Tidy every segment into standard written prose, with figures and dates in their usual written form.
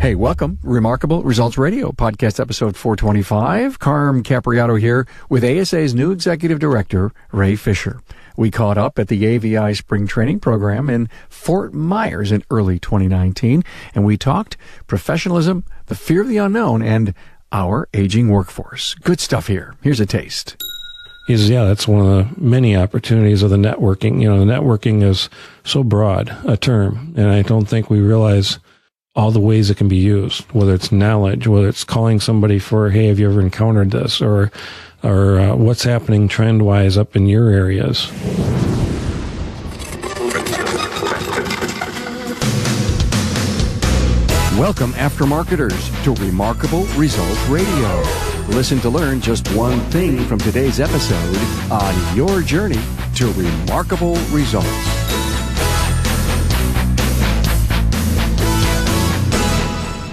Hey, welcome. Remarkable Results Radio, podcast episode 425. Carm Capriato here with ASA's new executive director, Ray Fisher. We caught up at the AVI spring training program in Fort Myers in early 2019, and we talked professionalism, the fear of the unknown, and our aging workforce. Good stuff here. Here's a taste. He says, yeah, that's one of the many opportunities of the networking. You know, the networking is so broad a term, and I don't think we realize all the ways it can be used, whether it's knowledge, whether it's calling somebody for, hey, have you ever encountered this, or what's happening trend-wise up in your areas. Welcome, aftermarketers, to Remarkable Results Radio. Listen to learn just one thing from today's episode on your journey to remarkable results.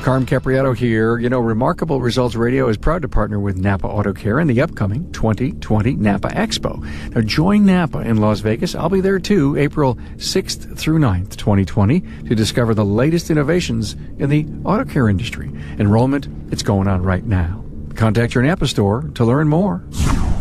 Carm Capriato here. You know, Remarkable Results Radio is proud to partner with Napa Auto Care in the upcoming 2020 Napa Expo. Now, join Napa in Las Vegas. I'll be there too, April 6th through 9th, 2020, to discover the latest innovations in the auto care industry. Enrollment, it's going on right now. Contact your Napa store to learn more.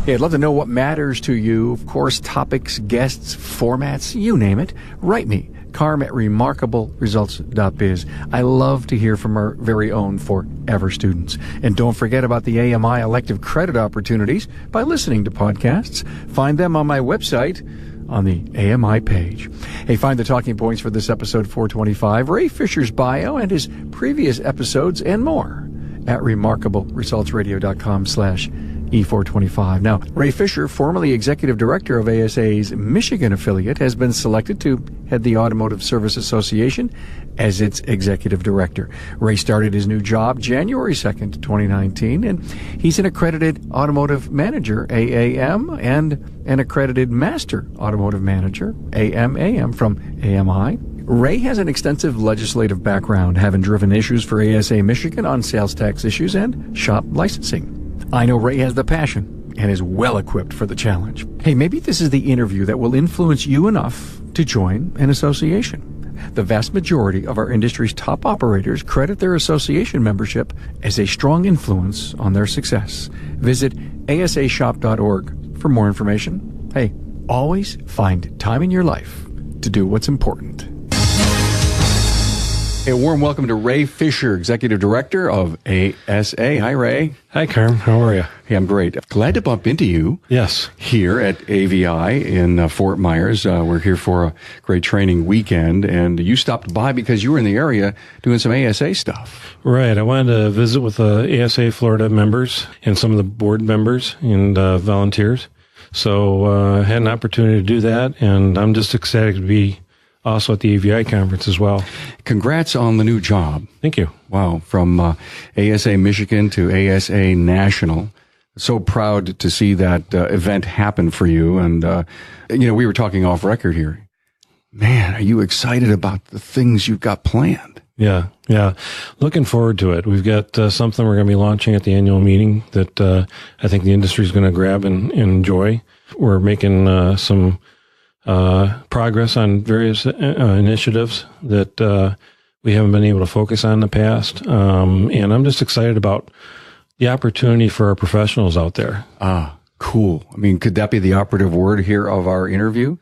Hey, I'd love to know what matters to you. Of course, topics, guests, formats, you name it. Write me. Carm at remarkableresults.biz. I love to hear from our very own forever students. And don't forget about the AMI elective credit opportunities by listening to podcasts. Find them on my website on the AMI page. Hey, find the talking points for this episode 425, Ray Fisher's bio and his previous episodes and more at remarkableresultsradio.com/E425. Now, Ray Fisher, formerly executive director of ASA's Michigan affiliate, has been selected to head the Automotive Service Association as its executive director. Ray started his new job January 2nd, 2019, and he's an Accredited Automotive Manager, AAM, and an Accredited Master Automotive Manager, AMAM, from AMI. Ray has an extensive legislative background, having driven issues for ASA-Michigan on sales tax issues and shop licensing. I know Ray has the passion and is well equipped for the challenge. Hey, maybe this is the interview that will influence you enough to join an association. The vast majority of our industry's top operators credit their association membership as a strong influence on their success. Visit asashop.org for more information. Hey, always find time in your life to do what's important. A warm welcome to Ray Fisher, Executive Director of ASA. Hi, Ray. Hi, Carm. How are you? Hey, I'm great. Glad to bump into you. Yes. Here at AVI in Fort Myers. We're here for a great training weekend, and you stopped by because you were in the area doing some ASA stuff. Right. I wanted to visit with the ASA Florida members and some of the board members and volunteers. So I had an opportunity to do that, and I'm just excited to be also at the AVI conference as well. Congrats on the new job. Thank you. Wow. From ASA-Michigan to ASA National. So proud to see that event happen for you. And, we were talking off record here. Man, are you excited about the things you've got planned? Yeah. Looking forward to it. We've got something we're going to be launching at the annual meeting that I think the industry is going to grab and enjoy. We're making some progress on various initiatives that we haven't been able to focus on in the past. And I'm just excited about the opportunity for our professionals out there. Cool. I mean, could that be the operative word here of our interview?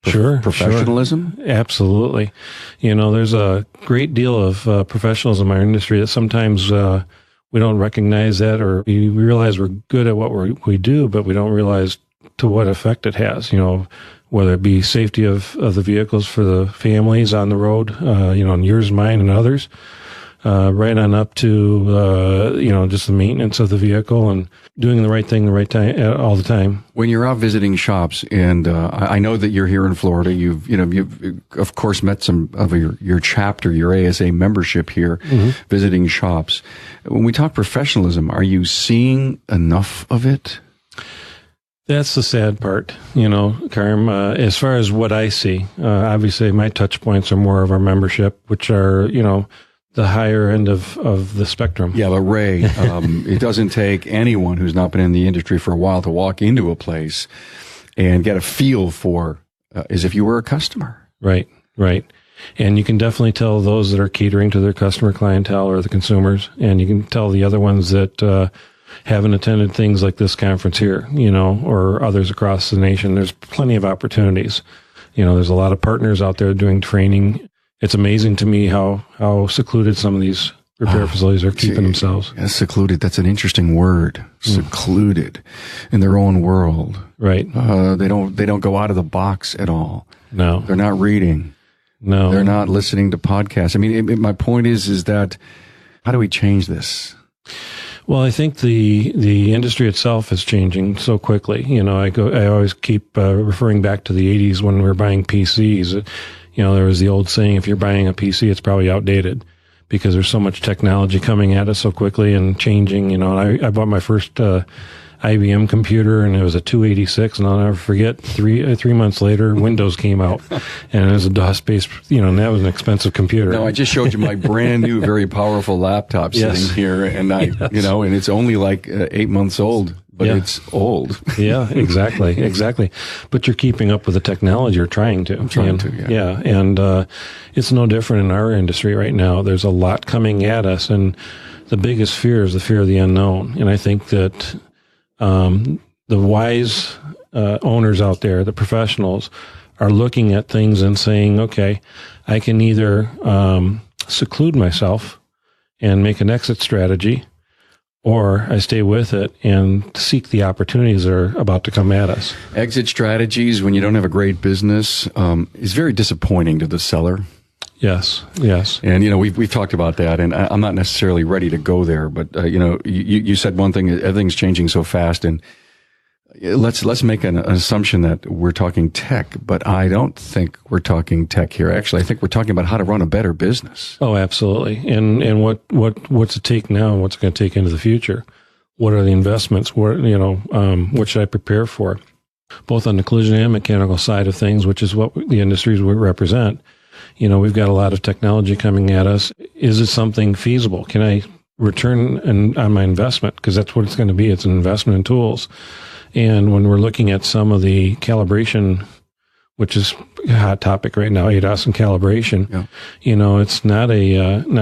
Sure. Professionalism? Sure. Absolutely. You know, there's a great deal of professionalism in our industry that sometimes we don't recognize that, or we realize we're good at what we do, but we don't realize to what effect it has, whether it be safety of the vehicles for the families on the road, and yours, mine, and others, right on up to, just the maintenance of the vehicle and doing the right thing the right time all the time. When you're out visiting shops, and I know that you're here in Florida, you've of course met some of your chapter, your ASA membership here, visiting shops. When we talk professionalism, are you seeing enough of it? That's the sad part, Carm. As far as what I see, obviously my touch points are more of our membership, which are, the higher end of the spectrum. Yeah, but Ray, it doesn't take anyone who's not been in the industry for a while to walk into a place and get a feel for as if you were a customer. Right. And you can definitely tell those that are catering to their customer clientele or the consumers, and you can tell the other ones that haven't attended things like this conference here, or others across the nation. There's plenty of opportunities. There's a lot of partners out there doing training. It's amazing to me how secluded some of these repair facilities are keeping themselves. Yeah, secluded. That's an interesting word. Secluded in their own world. Right. They don't go out of the box at all. No. They're not reading. No. They're not listening to podcasts. I mean, my point is that how do we change this? Well, I think the industry itself is changing so quickly. I always keep referring back to the 80s when we were buying PCs. There was the old saying, if you're buying a PC, it's probably outdated because there's so much technology coming at us so quickly and changing. I bought my first IBM computer, and it was a 286, and I'll never forget, three months later, Windows came out, and it was a DOS-based, and that was an expensive computer. Now, I just showed you my brand new, very powerful laptop sitting here, and and it's only like 8 months old, but it's old. Yeah, exactly. But you're keeping up with the technology, you're trying to. I'm trying to, yeah. And it's no different in our industry right now. There's a lot coming at us, and the biggest fear is the fear of the unknown. And I think that the wise owners out there, the professionals, are looking at things and saying, okay, I can either seclude myself and make an exit strategy, or I stay with it and seek the opportunities that are about to come at us. Exit strategies, when you don't have a great business, is very disappointing to the seller. Yes. And, we've talked about that, and I'm not necessarily ready to go there, but, you said one thing, everything's changing so fast, and let's make an assumption that we're talking tech, but I don't think we're talking tech here. Actually, I think we're talking about how to run a better business. Oh, absolutely. And what's it take now and what's it going to take into the future? What are the investments? What should I prepare for? Both on the collision and mechanical side of things, which is what the industries we represent. We've got a lot of technology coming at us. Is it something feasible? Can I return on my investment? Because that's what it's going to be. It's an investment in tools. And when we're looking at some of the calibration, which is a hot topic right now, ADAS and calibration, it's not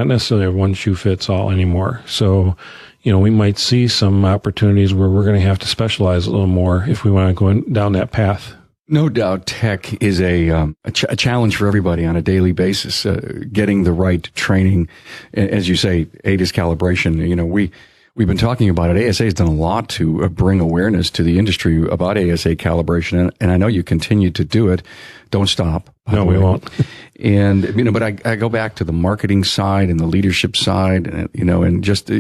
necessarily a one shoe fits all anymore. So, we might see some opportunities where we're going to have to specialize a little more if we want to go down that path. No doubt tech is a challenge for everybody on a daily basis. Getting the right training, as you say, ADAS calibration. We've been talking about it. ASA has done a lot to bring awareness to the industry about ASA calibration, and I know you continue to do it. Don't stop. No, we won't. And, but I go back to the marketing side and the leadership side, and just,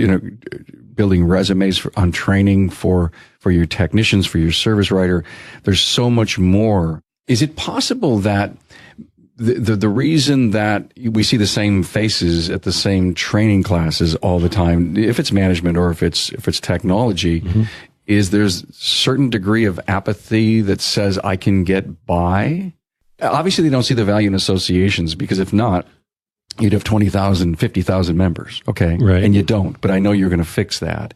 building resumes on training for your technicians, for your service writer. There's so much more. Is it possible that the reason that we see the same faces at the same training classes all the time, if it's management or if it's technology, is there's a certain degree of apathy that says I can get by? Obviously, they don't see the value in associations, because if not, you'd have 20,000, 50,000 members. Okay. Right. And you don't, but I know you're going to fix that.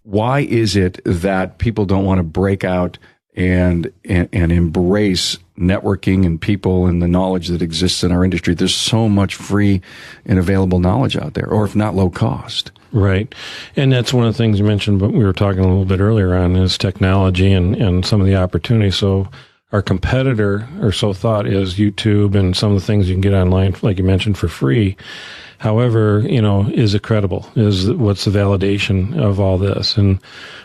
Why is it that people don't want to break out and embrace networking and people and the knowledge that exists in our industry? There's so much free and available knowledge out there, or if not low cost. Right. And that's one of the things you mentioned, but we were talking a little bit earlier on, is technology and some of the opportunities. So our competitor, or so thought, is YouTube and some of the things you can get online, like you mentioned, for free. However, is it credible? What's the validation of all this? And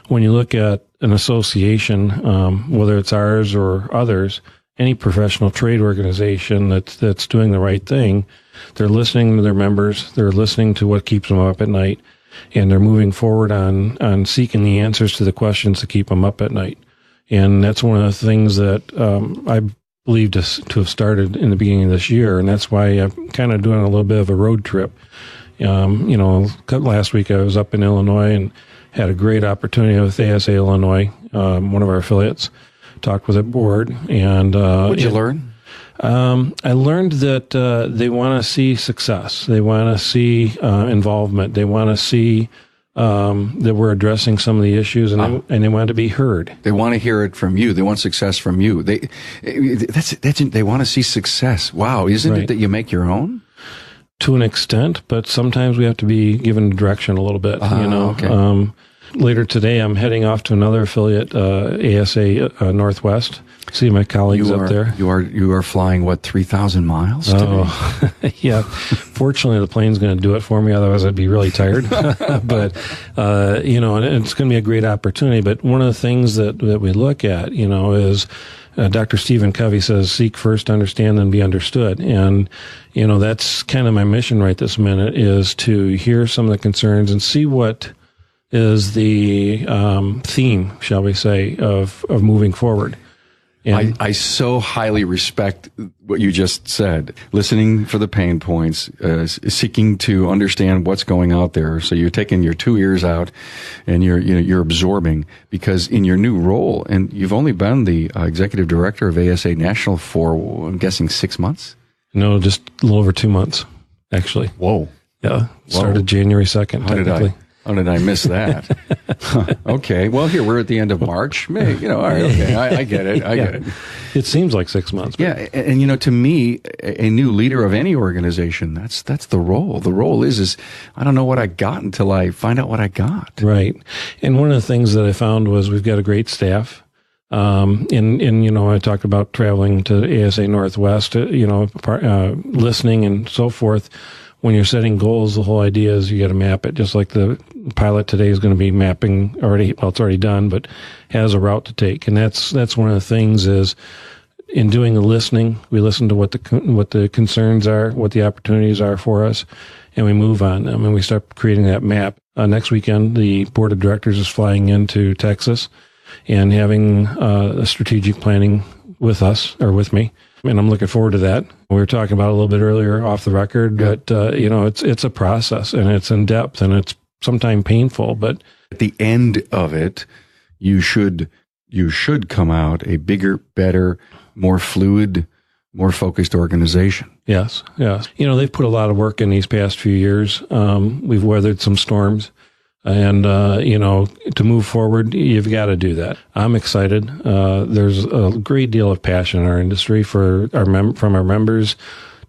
when you look at an association, whether it's ours or others, any professional trade organization that's doing the right thing, they're listening to their members, they're listening to what keeps them up at night, and they're moving forward on seeking the answers to the questions that keep them up at night. And that's one of the things that I believe to have started in the beginning of this year, and that's why I'm kind of doing a little bit of a road trip. Last week I was up in Illinois and had a great opportunity with ASA Illinois, one of our affiliates. Talked with a board, and what'd you learn? I learned that they want to see success. They want to see involvement. They want to see that we're addressing some of the issues, and they want to be heard. They want to hear it from you. They want success from you. They want to see success. Wow, isn't it that you make your own? To an extent, but sometimes we have to be given direction a little bit. Okay. Later today, I'm heading off to another affiliate, ASA Northwest. See my colleagues up there. You are flying 3,000 miles today? Oh, yeah. Fortunately, the plane's going to do it for me. Otherwise, I'd be really tired. But and it's going to be a great opportunity. But one of the things that we look at, is Dr. Stephen Covey says, "Seek first, understand, then be understood." And that's kind of my mission right this minute, is to hear some of the concerns and see what is the theme, shall we say, of moving forward. And I so highly respect what you just said. Listening for the pain points, seeking to understand what's going out there. So you're taking your 2 ears out, and you're absorbing, because in your new role, and you've only been the executive director of ASA National for, I'm guessing, 6 months. No, just a little over 2 months, actually. Whoa! Yeah, started January 2nd. How did I miss that? Okay. Well, here we're at the end of March. May, all right. Okay. I get it. I get it. It seems like 6 months. Yeah. And to me, a new leader of any organization, that's the role. The role is I don't know what I got until I find out what I got. Right. And one of the things that I found was we've got a great staff. I talked about traveling to ASA Northwest, listening and so forth. When you're setting goals, the whole idea is you got to map it, just like the pilot today is going to be mapping already. Well, it's already done, but has a route to take. And that's one of the things is in doing the listening, we listen to what the concerns are, what the opportunities are for us, and we move on them and we start creating that map. Next weekend, the board of directors is flying into Texas and having a strategic planning with us, or with me. And I'm looking forward to that. We were talking about it a little bit earlier off the record, but it's a process, and it's in depth, and it's sometimes painful. But at the end of it, you should come out a bigger, better, more fluid, more focused organization. Yes. They've put a lot of work in these past few years. We've weathered some storms. And, to move forward, you've got to do that. I'm excited. There's a great deal of passion in our industry from our members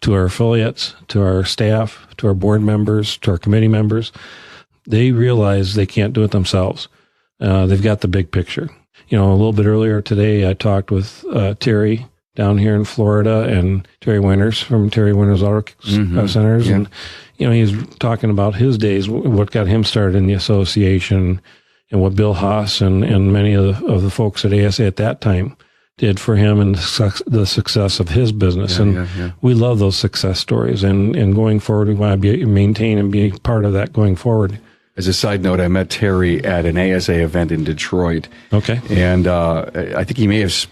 to our affiliates, to our staff, to our board members, to our committee members. They realize they can't do it themselves. They've got the big picture. A little bit earlier today, I talked with Terry down here in Florida, and Terry Winters from Terry Winters Auto Centers. Yeah. And, he's talking about his days, what got him started in the association, and what Bill Haas and many of the folks at ASA at that time did for him, and the success of his business. We love those success stories. And going forward, we want to maintain and be part of that going forward. As a side note, I met Terry at an ASA event in Detroit. Okay. And I think he may have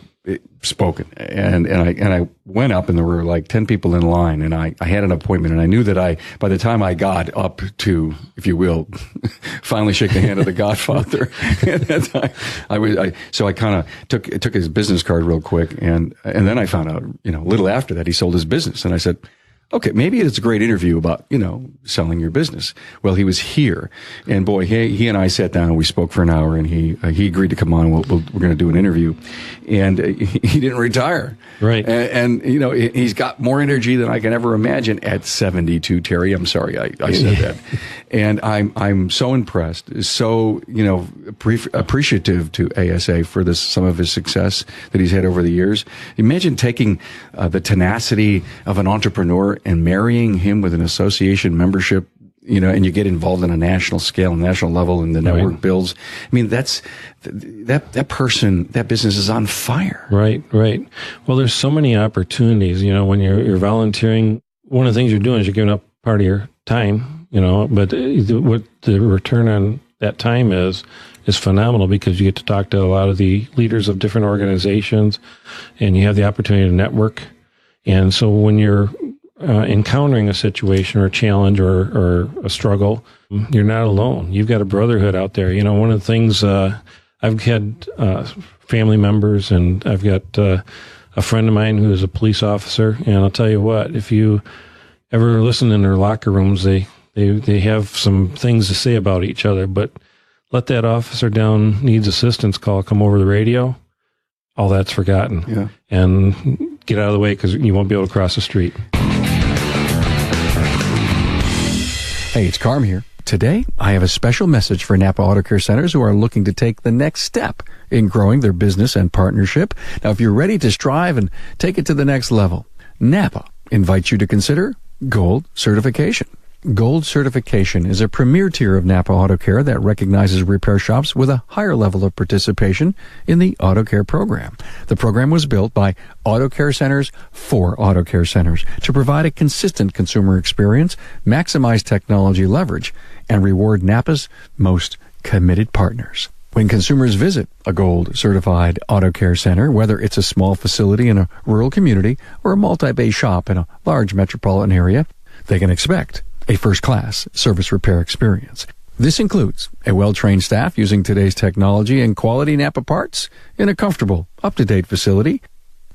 spoken, and I went up, and there were like 10 people in line, and I had an appointment, and I knew that by the time I got up to, if you will, finally shake the hand of the Godfather, at that time, so I kind of took his business card real quick, and then I found out, a little after that, he sold his business, and I said, okay, maybe it's a great interview about, selling your business. Well, he was here, and boy, he and I sat down and we spoke for an hour, and he agreed to come on. We're going to do an interview, and he didn't retire. Right. And he's got more energy than I can ever imagine at 72, Terry. I'm sorry I said that. And I'm so impressed, so, appreciative to ASA for some of his success that he's had over the years. Imagine taking the tenacity of an entrepreneur and marrying him with an association membership, and you get involved on a national scale, national level, and the network builds. I mean, that business is on fire. Right. Well, there's so many opportunities, when you're volunteering. One of the things you're doing is you're giving up part of your time, but what the return on that time is phenomenal, because you get to talk to a lot of the leaders of different organizations, and you have the opportunity to network. And so when you're encountering a situation or a challenge or a struggle, you're not alone. You've got a brotherhood out there. One of the things, I've had family members, and I've got a friend of mine who is a police officer, and I'll tell you what, if you ever listen in their locker rooms, they They have some things to say about each other, but let that officer down, needs assistance call come over the radio. All that's forgotten. Yeah. And get out of the way because you won't be able to cross the street. Hey, it's Carm here. Today, I have a special message for Napa Auto Care Centers who are looking to take the next step in growing their business and partnership. Now, if you're ready to strive and take it to the next level, Napa invites you to consider Gold Certification. Gold Certification is a premier tier of Napa Auto Care that recognizes repair shops with a higher level of participation in the Auto Care program. The program was built by Auto Care Centers for Auto Care Centers to provide a consistent consumer experience, maximize technology leverage, and reward Napa's most committed partners. When consumers visit a Gold Certified Auto Care Center, whether it's a small facility in a rural community or a multi-bay shop in a large metropolitan area, they can expect a first-class service repair experience. This includes a well-trained staff using today's technology and quality Napa parts in a comfortable, up-to-date facility.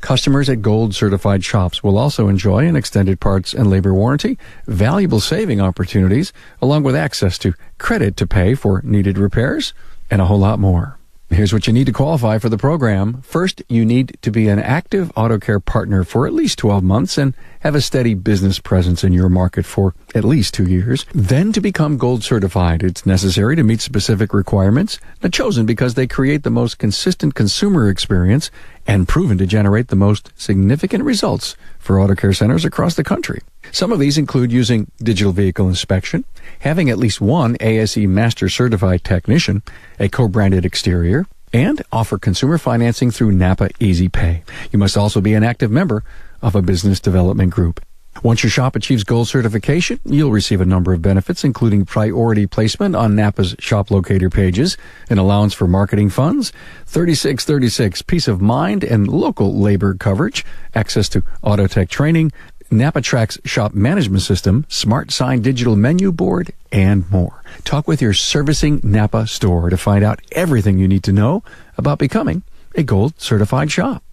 Customers at Gold Certified shops will also enjoy an extended parts and labor warranty, valuable saving opportunities, along with access to credit to pay for needed repairs, and a whole lot more. Here's what you need to qualify for the program. First, you need to be an active auto care partner for at least 12 months and have a steady business presence in your market for at least 2 years. Then to become Gold Certified, it's necessary to meet specific requirements, chosen because they create the most consistent consumer experience and proven to generate the most significant results for auto care centers across the country. Some of these include using digital vehicle inspection, having at least one ASA-Master certified technician, a co-branded exterior, and offer consumer financing through Napa Easy Pay. You must also be an active member of a business development group. Once your shop achieves Gold Certification, you'll receive a number of benefits, including priority placement on Napa's shop locator pages, an allowance for marketing funds, 3636 peace of mind and local labor coverage, access to auto tech training, Napa Track's shop management system, smart sign digital menu board, and more. Talk with your servicing Napa store to find out everything you need to know about becoming a Gold Certified shop.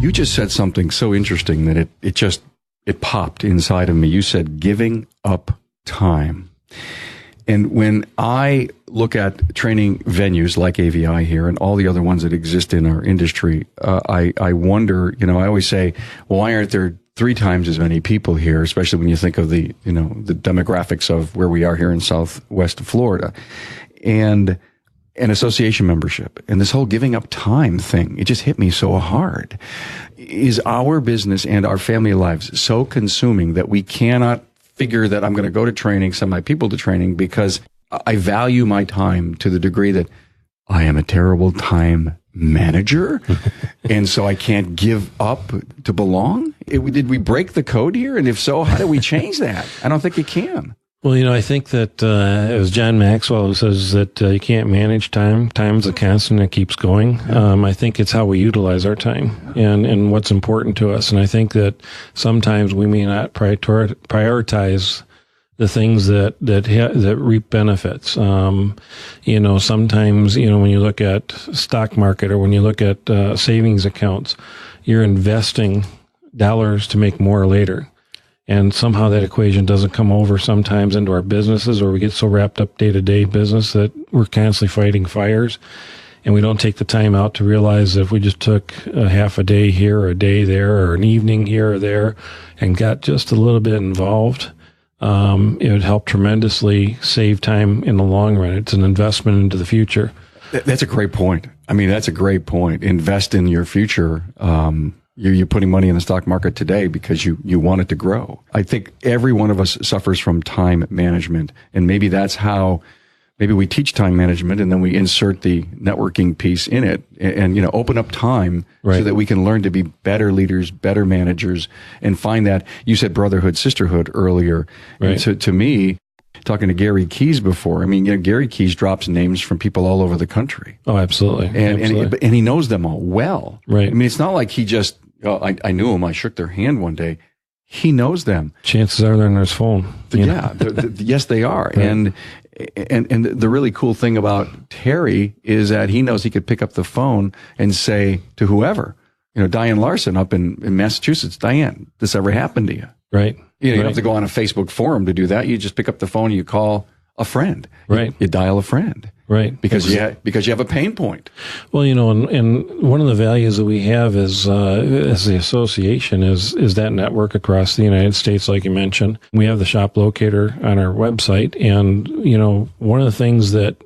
You just said something so interesting that it popped inside of me. You said giving up time. And when I look at training venues like AVI here and all the other ones that exist in our industry, I wonder, I always say, well, why aren't there 3 times as many people here, especially when you think of the demographics of where we are here in Southwest Florida. And an association membership and this whole giving up time thing, it just hit me so hard. Is our business and our family lives so consuming that we cannot figure that I'm going to go to training, send my people to training because I value my time to the degree that I am a terrible time manager and so I can't give up to belong? Did we break the code here? And if so, how do we change that? I don't think you can. Well, I think that it was John Maxwell who says that you can't manage time. Time's a constant that keeps going. I think it's how we utilize our time and what's important to us. And I think that sometimes we may not prioritize the things that reap benefits. Sometimes, when you look at stock market or when you look at savings accounts, you're investing dollars to make more later. And somehow that equation doesn't come over sometimes into our businesses, or we get so wrapped up day-to-day business that we're constantly fighting fires. And we don't take the time out to realize that if we just took a half a day here or a day there or an evening here or there and got just a little bit involved, it would help tremendously save time in the long run. It's an investment into the future. That's a great point. That's a great point. Invest in your future. You're putting money in the stock market today because you want it to grow. I think every one of us suffers from time management, and maybe that's how we teach time management, and then we insert the networking piece in it, and open up time so that we can learn to be better leaders, better managers, and find that. You said brotherhood, sisterhood earlier, right. And to me, talking to Gary Keys before, Gary Keys drops names from people all over the country. Oh, absolutely. And he knows them all well. Right. It's not like he just, I knew him, I shook their hand one day. He knows them. Chances are they're on his phone. Yes, they are. Right. And the really cool thing about Terry is that he knows he could pick up the phone and say to whoever, Diane Larson up in Massachusetts. Diane, this ever happened to you? Right. You don't have to go on a Facebook forum to do that. You just pick up the phone and you call a friend. Right. You dial a friend. Right. Because you have a pain point. Well, and one of the values that we have is, as the association is that network across the United States, like you mentioned. We have the shop locator on our website. And, one of the things that,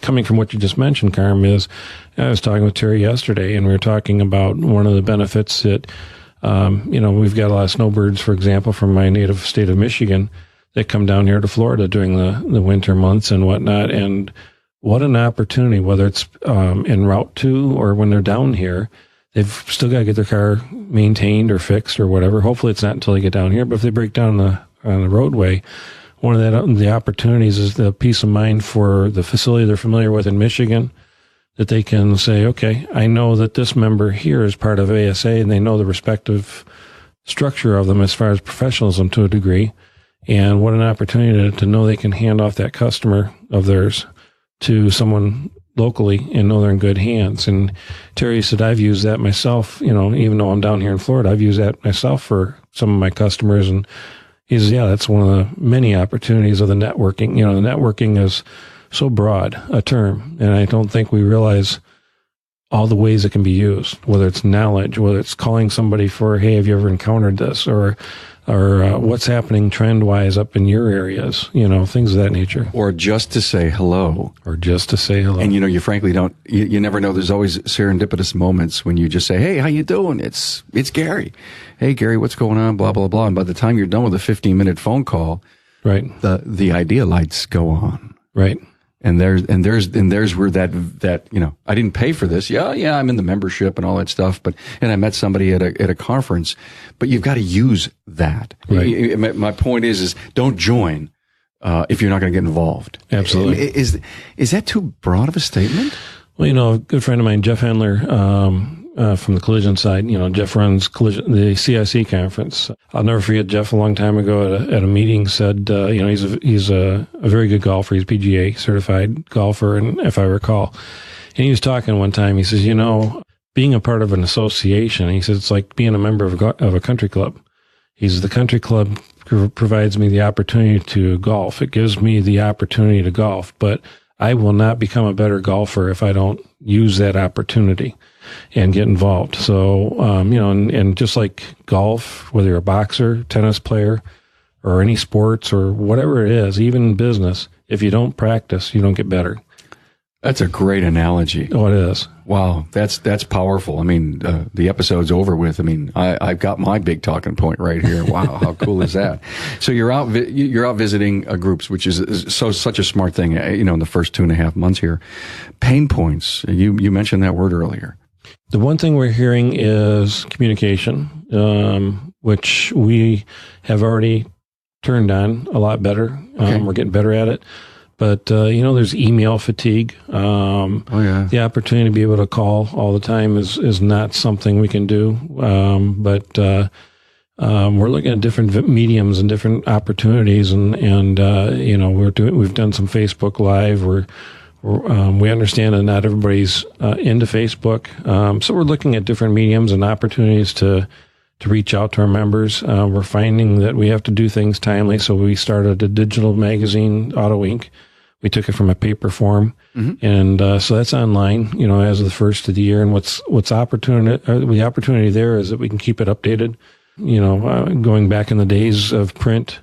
coming from what you just mentioned, Carm, is I was talking with Terry yesterday, and we were talking about one of the benefits that, we've got a lot of snowbirds, for example, from my native state of Michigan that come down here to Florida during the winter months and whatnot. And what an opportunity, whether it's en route to or when they're down here, they've still got to get their car maintained or fixed or whatever. Hopefully it's not until they get down here, but if they break down on the roadway, one of the opportunities is the peace of mind for the facility they're familiar with in Michigan, that they can say, okay, I know that this member here is part of ASA, and they know the respective structure of them as far as professionalism to a degree. And what an opportunity to know they can hand off that customer of theirs to someone locally and know they're in good hands. And Terry said, I've used that myself, even though I'm down here in Florida, I've used that myself for some of my customers. And he says, yeah, that's one of the many opportunities of the networking. The networking is so broad a term, and I don't think we realize all the ways it can be used, whether it's knowledge, whether it's calling somebody for, hey, have you ever encountered this? Or what's happening trend-wise up in your areas, things of that nature. Or just to say hello. And, you frankly don't, you never know. There's always serendipitous moments when you just say, hey, how you doing? It's Gary. Hey, Gary, what's going on? Blah, blah, blah. And by the time you're done with a 15-minute phone call, right, the idea lights go on. Right. And there's where that I didn't pay for this. Yeah, I'm in the membership and all that stuff. And I met somebody at a conference. But you've got to use that. Right. My point is don't join if you're not going to get involved. Absolutely. Is that too broad of a statement? Well, a good friend of mine, Jeff Handler, from the collision side, Jeff runs the CIC conference. I'll never forget Jeff a long time ago at a meeting said, he's a very good golfer. He's a PGA certified golfer, and if I recall. And he was talking one time, he says, being a part of an association, he says, it's like being a member of a country club. He says, the country club provides me the opportunity to golf. It gives me the opportunity to golf, but I will not become a better golfer if I don't use that opportunity and get involved. So, and just like golf, whether you're a boxer, tennis player, or any sports or whatever it is, even business, if you don't practice, you don't get better. That's a great analogy. Oh, it is. Wow, that's powerful. I mean, the episode's over with. I mean, I've got my big talking point right here. Wow, how cool is that? So you're out visiting groups, which is such a smart thing. In the first 2.5 months here, pain points. You mentioned that word earlier. The one thing we're hearing is communication, which we have already turned on a lot better. Okay. We're getting better at it. But, there's email fatigue. The opportunity to be able to call all the time is not something we can do. But we're looking at different mediums and different opportunities. And we've done some Facebook Live. We understand that not everybody's into Facebook. So we're looking at different mediums and opportunities to reach out to our members. We're finding that we have to do things timely. So we started a digital magazine, Auto Inc. We took it from a paper form. Mm-hmm. And so that's online, as of the first of the year. And what's the opportunity there is that we can keep it updated. Going back in the days of print,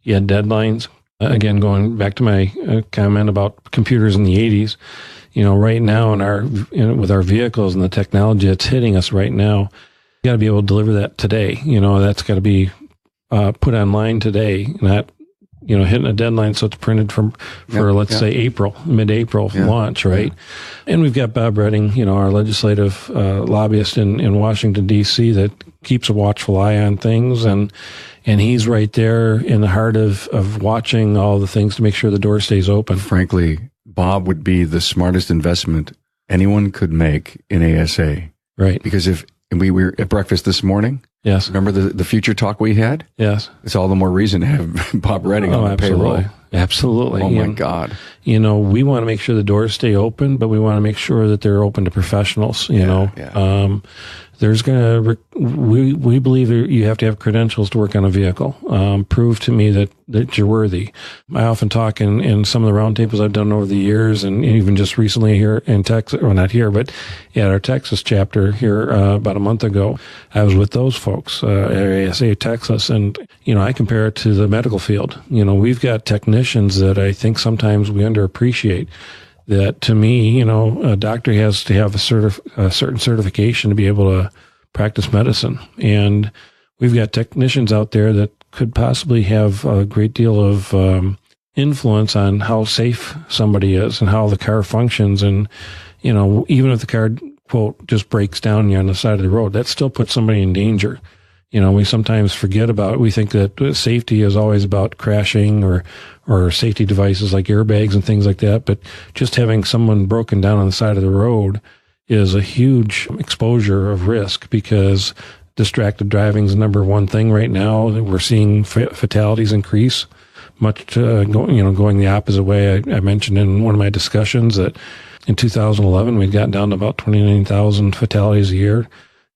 you had deadlines. Again, going back to my comment about computers in the 80s, right now with our vehicles and the technology that's hitting us right now, you got to be able to deliver that today. That's got to be put online today, not hitting a deadline so it's printed for say mid-April launch, right? Yeah. And we've got Bob Redding, our legislative lobbyist in Washington D.C. that keeps a watchful eye on things, and he's right there in the heart of watching all the things to make sure the door stays open. Frankly, Bob would be the smartest investment anyone could make in ASA, right? Because if we were at breakfast this morning. Yes. Remember the future talk we had? Yes. It's all the more reason to have Bob Redding on the payroll. Absolutely. Oh, my God. We want to make sure the doors stay open, but we want to make sure that they're open to professionals, we believe you have to have credentials to work on a vehicle. Prove to me that you're worthy. I often talk in some of the roundtables I've done over the years, and even just recently here in Texas, or not here, but at our Texas chapter here about a month ago, I was with those folks at ASA Texas, and I compare it to the medical field. We've got technicians that I think sometimes we underappreciate. That to me, a doctor has to have a certain certification to be able to practice medicine. And we've got technicians out there that could possibly have a great deal of influence on how safe somebody is and how the car functions. And, even if the car, quote, just breaks down on the side of the road, that still puts somebody in danger. We sometimes forget about it. We think that safety is always about crashing or safety devices like airbags and things like that. But just having someone broken down on the side of the road is a huge exposure of risk, because distracted driving is the number one thing right now. We're seeing fatalities increase, much going the opposite way. I mentioned in one of my discussions that in 2011 we'd gotten down to about 29,000 fatalities a year.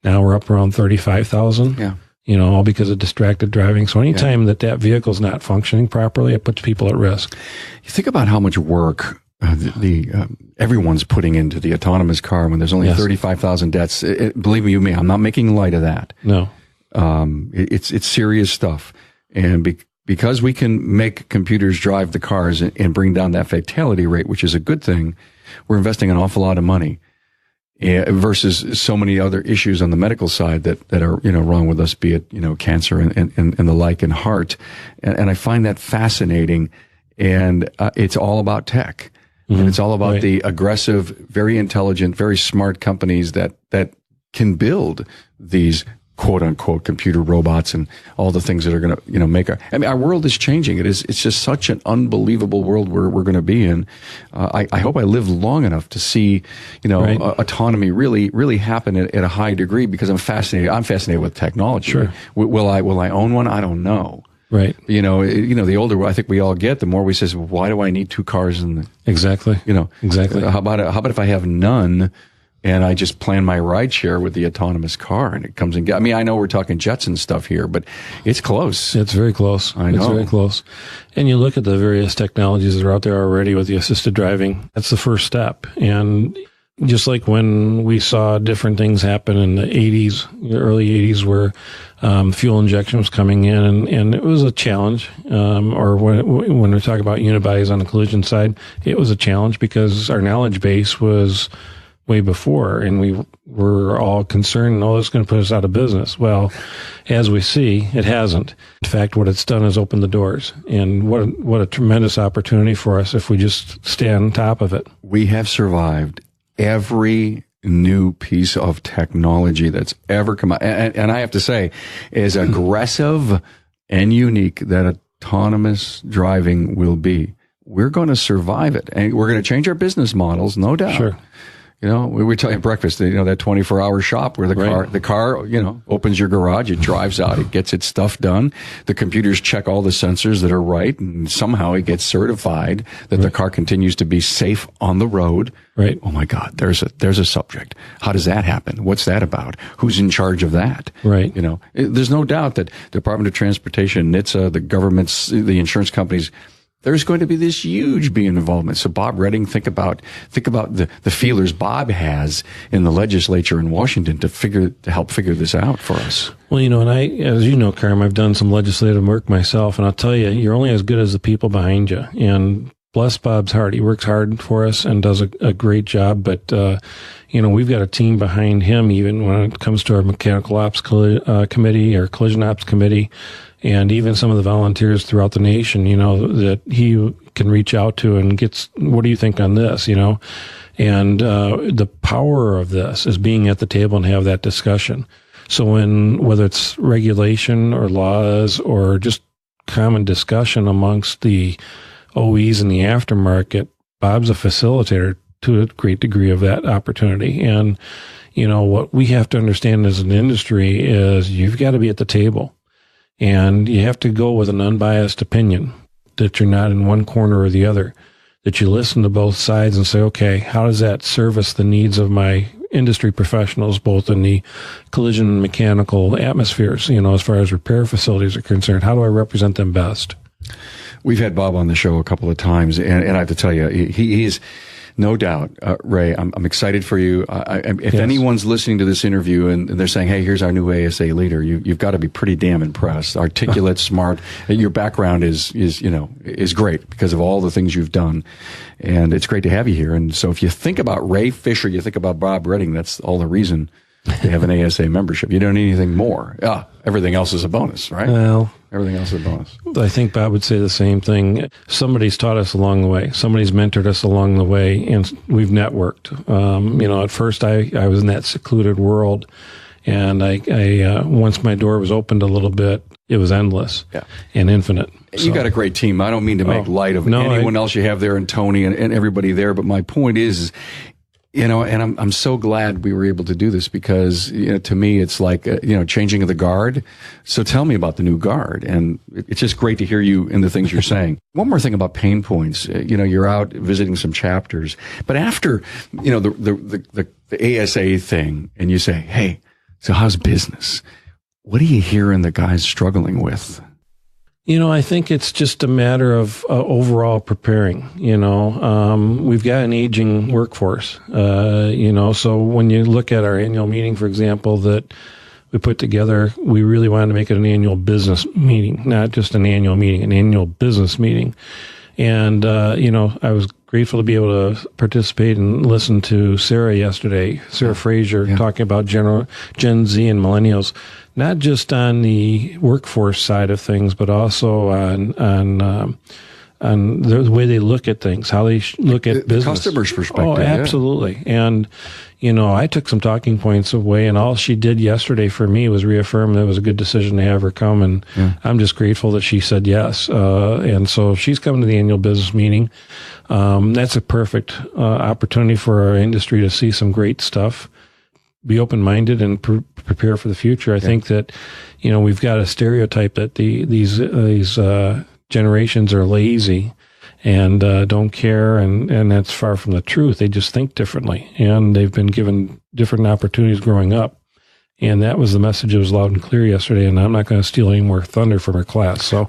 Now we're up around 35,000. Yeah. All because of distracted driving. So anytime that vehicle's not functioning properly, it puts people at risk. You think about how much work everyone's putting into the autonomous car when there's only 35,000 deaths. Believe me, I'm not making light of that. No. It's serious stuff. And because we can make computers drive the cars and bring down that fatality rate, which is a good thing, we're investing an awful lot of money. Versus so many other issues on the medical side that are, wrong with us, be it, cancer and the like, and heart. And I find that fascinating. And it's all about tech. Mm-hmm. And it's all about the aggressive, very intelligent, very smart companies that can build these quote unquote computer robots and all the things that are going to, make our world is changing. It's just such an unbelievable world we're going to be in. I hope I live long enough to see, autonomy really happen at a high degree, because I'm fascinated with technology. Sure. Will I own one? I don't know. Right. The older I think we all get, the more we say, well, why do I need two cars Exactly. Exactly. How about if I have none? And I just plan my ride share with the autonomous car, and it comes and goes. I know we're talking Jetson stuff here, but it's close. It's very close. I know. It's very close. And you look at the various technologies that are out there already with the assisted driving. That's the first step. And just like when we saw different things happen in the 80s, the early 80s, where fuel injection was coming in, and it was a challenge. Or when we talk about unibodies on the collision side, it was a challenge because our knowledge base was way before, and we were all concerned, it's going to put us out of business. Well, as we see, it hasn't. In fact, what it's done is open the doors, and what a tremendous opportunity for us if we just stay on top of it. We have survived every new piece of technology that's ever come out. And I have to say, as aggressive and unique that autonomous driving will be, we're going to survive it, and we're going to change our business models, no doubt. Sure. We were talking breakfast, that 24-hour shop where the car, opens your garage, it drives out, it gets its stuff done. The computers check all the sensors that are right, and somehow it gets certified that the car continues to be safe on the road. Right. Oh my God, there's a subject. How does that happen? What's that about? Who's in charge of that? Right. There's no doubt that Department of Transportation, NHTSA, the governments, the insurance companies, there's going to be this huge being involvement. So Bob Redding, think about the feelers Bob has in the legislature in Washington to help figure this out for us. Well, and as you know, Carm, I've done some legislative work myself, and I'll tell you, you're only as good as the people behind you. And bless Bob's heart, he works hard for us and does a great job. But we've got a team behind him, even when it comes to our mechanical ops committee or collision ops committee. And even some of the volunteers throughout the nation, that he can reach out to and gets, what do you think on this, And the power of this is being at the table and have that discussion. So whether it's regulation or laws or just common discussion amongst the OEs and the aftermarket, Bob's a facilitator to a great degree of that opportunity. And, what we have to understand as an industry is you've got to be at the table. And you have to go with an unbiased opinion, that you're not in one corner or the other, that you listen to both sides and say, okay, how does that service the needs of my industry professionals, both in the collision and mechanical atmospheres, as far as repair facilities are concerned. How do I represent them best? We've had Bob on the show a couple of times, and I have to tell you, he is no doubt, Ray. I'm excited for you. If anyone's listening to this interview and they're saying, "Hey, here's our new ASA leader," you've got to be pretty damn impressed. Articulate, smart. Your background is great because of all the things you've done, and it's great to have you here. And so, if you think about Ray Fisher, you think about Bob Redding. That's all the reason they have an ASA membership. You don't need anything more. Everything else is a bonus, right? Well, everything else is a bonus. I think Bob would say the same thing. Somebody's taught us along the way. Somebody's mentored us along the way, and we've networked. At first I was in that secluded world, and I once my door was opened a little bit, it was endless and infinite. You got a great team. I don't mean to make light of anyone else you have there, and Tony and everybody there, but my point is and I'm so glad we were able to do this because, to me, it's like, changing of the guard. So tell me about the new guard. And it's just great to hear you in the things you're saying. One more thing about pain points. You're out visiting some chapters, but after, the ASA thing, and you say, "Hey, so how's business?" What do you hear in the guys struggling with? I think it's just a matter of overall preparing. We've got an aging workforce, so when you look at our annual meeting, for example, that we put together, we really wanted to make it an annual business meeting, not just an annual meeting, an annual business meeting. And, I was grateful to be able to participate and listen to Sarah yesterday, Sarah Fraser, talking about Gen Z and millennials, not just on the workforce side of things, but also on the way they look at things, how they look at business. The customer's perspective. Oh, absolutely. Yeah. And, I took some talking points away, and all she did yesterday for me was reaffirm that it was a good decision to have her come, and I'm just grateful that she said yes. And so she's coming to the annual business meeting. That's a perfect opportunity for our industry to see some great stuff, be open-minded, and prepare for the future. I think that, we've got a stereotype that these generations are lazy and don't care, and that's far from the truth. They just think differently, and they've been given different opportunities growing up. And that was the message that was loud and clear yesterday, and I'm not going to steal any more thunder from her class. So,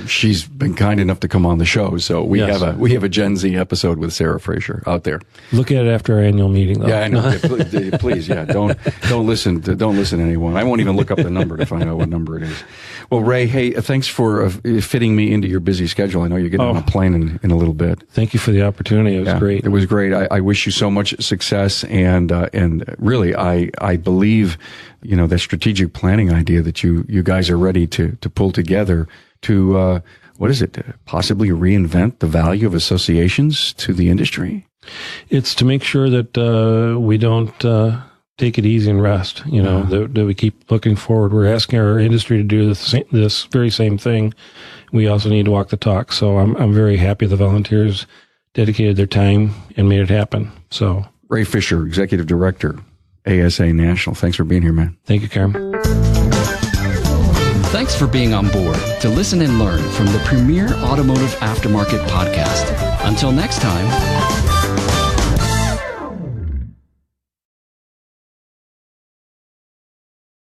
she's been kind enough to come on the show, so we have a Gen Z episode with Sarah Fraser out there. Look at it after our annual meeting, though. Yeah, I know. Please, don't listen to anyone. I won't even look up the number to find out what number it is. Well, Ray, hey, thanks for fitting me into your busy schedule. I know you're getting on a plane in a little bit. Thank you for the opportunity. It was great. It was great. I wish you so much success, and really, I believe, that strategic planning idea that you guys are ready to pull together to, possibly reinvent the value of associations to the industry? It's to make sure that we don't take it easy and rest, that we keep looking forward. We're asking our industry to do this very same thing. We also need to walk the talk. So I'm very happy the volunteers dedicated their time and made it happen. So, Ray Fisher, Executive Director, ASA National. Thanks for being here, man. Thank you, Karen. Thanks for being on board to listen and learn from the premier automotive aftermarket podcast. Until next time.